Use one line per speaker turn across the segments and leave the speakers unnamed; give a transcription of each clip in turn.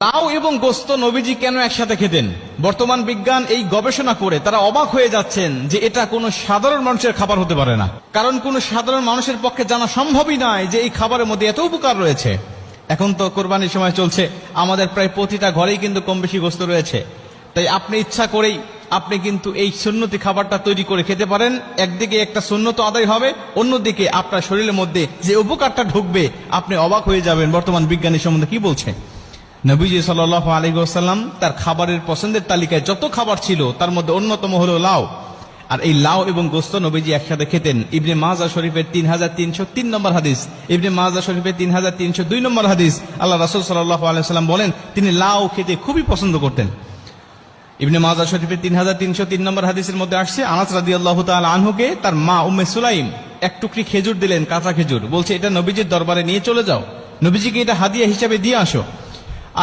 লাউ এবং গোস্ত নবীজি কেন একসাথে খেতেন? বর্তমান বিজ্ঞান এই গবেষণা করে তারা অবাক হয়ে যাচ্ছেন যে এটা কোনো সাধারণ মানুষের খাবার হতে পারে না। কারণ কোনো সাধারণ মানুষের পক্ষে জানা সম্ভবই নয় যে এই খাবারের মধ্যে এত উপকার রয়েছে। এখন তো কোরবানির সময় চলছে, আমাদের প্রায় প্রতিটা ঘরেই কিন্তু কম বেশি গোস্ত রয়েছে। তাই আপনি ইচ্ছা করেই আপনি কিন্তু এই সুন্নতি খাবারটা তৈরি করে খেতে পারেন। একদিকে একটা সুন্নত আদায় হবে, অন্যদিকে আপনার শরীরের মধ্যে যে উপকারটা ঢুকবে আপনি অবাক হয়ে যাবেন বর্তমান বিজ্ঞানী সম্বন্ধে কি বলছে। নবীজি সাল্লাল্লাহু আলাইহি ওয়াসাল্লাম তার খাবারের পছন্দের তালিকায় যত খাবার ছিল তার মধ্যে অন্যতম হলো লাউ। আর এই লাউ এবং গোস্ত নবীজি একসাথে খেতেন। ইবনে মাজাহ শরীফের 3303 নম্বর হাদিস, ইবনে মাজাহ শরীফের 3302 নম্বর হাদিস, আল্লাহ রাসূল সাল্লাল্লাহু আলাইহি ওয়াসাল্লাম বলেন তিনি লাউ খেতে খুবই পছন্দ করতেন। ইবনে মাজাহ শরীফের 3303 নম্বর হাদিসের মধ্যে আসছে, আনাস রাদিয়াল্লাহু তাআলা আনহুকে তার মা উম্মে সুলাইম এক টুকরি খেজুর দিলেন, কাঁচা খেজুর, বলছে এটা নবীজির দরবারে নিয়ে চলে যাও, নবীজিকে এটা হাদিয়া হিসেবে দিয়ে আসো।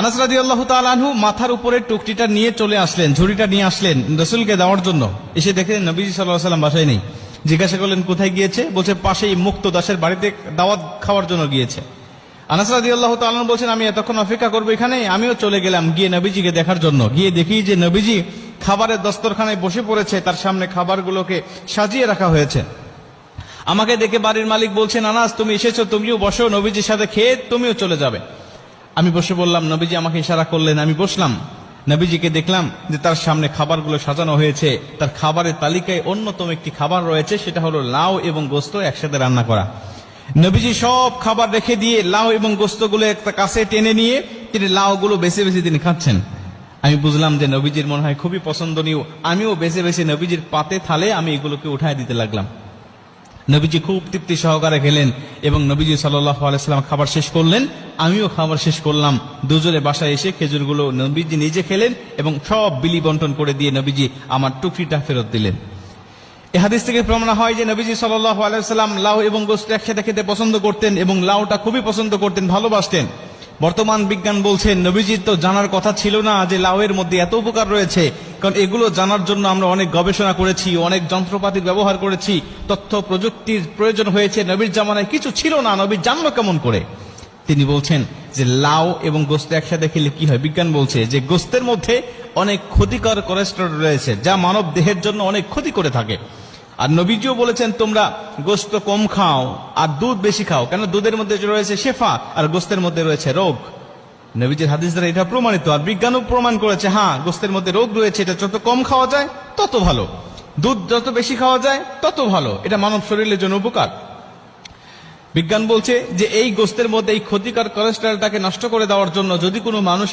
আনাস রাদিয়াল্লাহু তাআলা আনহু মাথার উপরে টুকরিটা নিয়ে চলে আসলেন, ঝুড়িটা নিয়ে আসলেন রাসূলকে দেওয়ার জন্য। এসে দেখেন নবীজি সাল্লাল্লাহু আলাইহি ওয়াসাল্লাম বাসায় নেই। জিজ্ঞাসা করলেন কোথায় গিয়েছে? বলছে পাশেই মুক্ত দাসের বাড়িতে দাওয়াত খাওয়ার জন্য গিয়েছে। আনাস রাদিয়াল্লাহু তাআলা আনহু বলছেন আমি এতক্ষণ অপেক্ষা করবো এখানে, আমিও চলে গেলাম গিয়ে নবীজিকে দেখার জন্য। গিয়ে দেখি যে নবীজি খাবারের দস্তরখানায় বসে পড়েছে, তার সামনে খাবারগুলোকে সাজিয়ে রাখা হয়েছে। আমাকে দেখে বাড়ির মালিক বলছেন আনাস তুমি এসেছো, তুমিও বসো, নবীজির সাথে খেয়ে তুমিও চলে যাবে। আমি বসে বললাম, নবীজি আমাকে ইশারা করলেন, আমি বসলাম। নবীজিকে দেখলাম যে তার সামনে খাবারগুলো সাজানো হয়েছে, তার খাবারের তালিকায় অন্যতম একটি খাবার রয়েছে, সেটা হলো লাউ এবং গোস্ত একসাথে রান্না করা। নবীজি সব খাবার রেখে দিয়ে লাউ এবং গোস্তগুলো একটা কাছে টেনে নিয়ে তিনি লাউগুলো বেছে বেছে তিনি খাচ্ছেন। আমি বুঝলাম যে নবীজির মনে হয় খুবই পছন্দনীয়। আমিও বেছে বেছে নবীজির পাতে থালে আমি এগুলোকে উঠায় দিতে লাগলাম। নবীজি খুব তৃপ্তি সহকারে খেলেন এবং নবীজি সাল্লাল্লাহু আলাইহি ওয়াসাল্লাম খাবার শেষ করলেন, আমিও খাবার শেষ করলাম। দুজনে বাসায় এসে খেজুরগুলো নবীজি নিজে খেলেন এবং সব বিলি বন্টন করে দিয়ে নবীজি আমার টুকরিটা ফেরত দিলেন। এই হাদিস থেকে প্রমাণ হয় যে নবীজি সাল্লাল্লাহু আলাইহি ওয়াসাল্লাম লাউ এবং গোশত একসাথে খেতে পছন্দ করতেন এবং লাউটা খুবই পছন্দ করতেন, ভালোবাসতেন। বর্তমান বিজ্ঞান বলছেন নবীজির তো জানার কথা ছিল না যে লাউয়ের মধ্যে এত উপকার রয়েছে, কারণ এগুলো জানার জন্য আমরা অনেক গবেষণা করেছি, অনেক যন্ত্রপাতির ব্যবহার করেছি, তথ্য প্রযুক্তির প্রয়োজন হয়েছে। নবীর জামানায় কিছু ছিল না, নবী জানলো কেমন করে? তিনি বলছেন যে লাউ এবং গোশত একসাথে খেলে কি হয়। বিজ্ঞান বলছে যে গোশতের মধ্যে অনেক ক্ষতিকর কোলেস্টেরল রয়েছে যা মানব দেহের জন্য অনেক ক্ষতি করে থাকে। আর নবীজিও বলেছেন তোমরা গোশত কম খাও আর দুধ বেশি খাও, কেন দুধের মধ্যে রয়েছে শেফা আর গোশতের মধ্যে রয়েছে রোগ। নবীজির হাদিস দ্বারা এটা প্রমাণিত। আর বিজ্ঞানও প্রমাণ করেছে হ্যাঁ গোশতের মধ্যে রোগ রয়েছে, এটা যত কম খাওয়া যায় তত ভালো, দুধ যত বেশি খাওয়া যায় তত ভালো, এটা মানব শরীরের জন্য উপকার। বিজ্ঞান বলছে যে এই গোশতের মধ্যে এই ক্ষতিকর কোলেস্টেরলটাকে নষ্ট করে দেওয়ার জন্য যদি কোনো মানুষ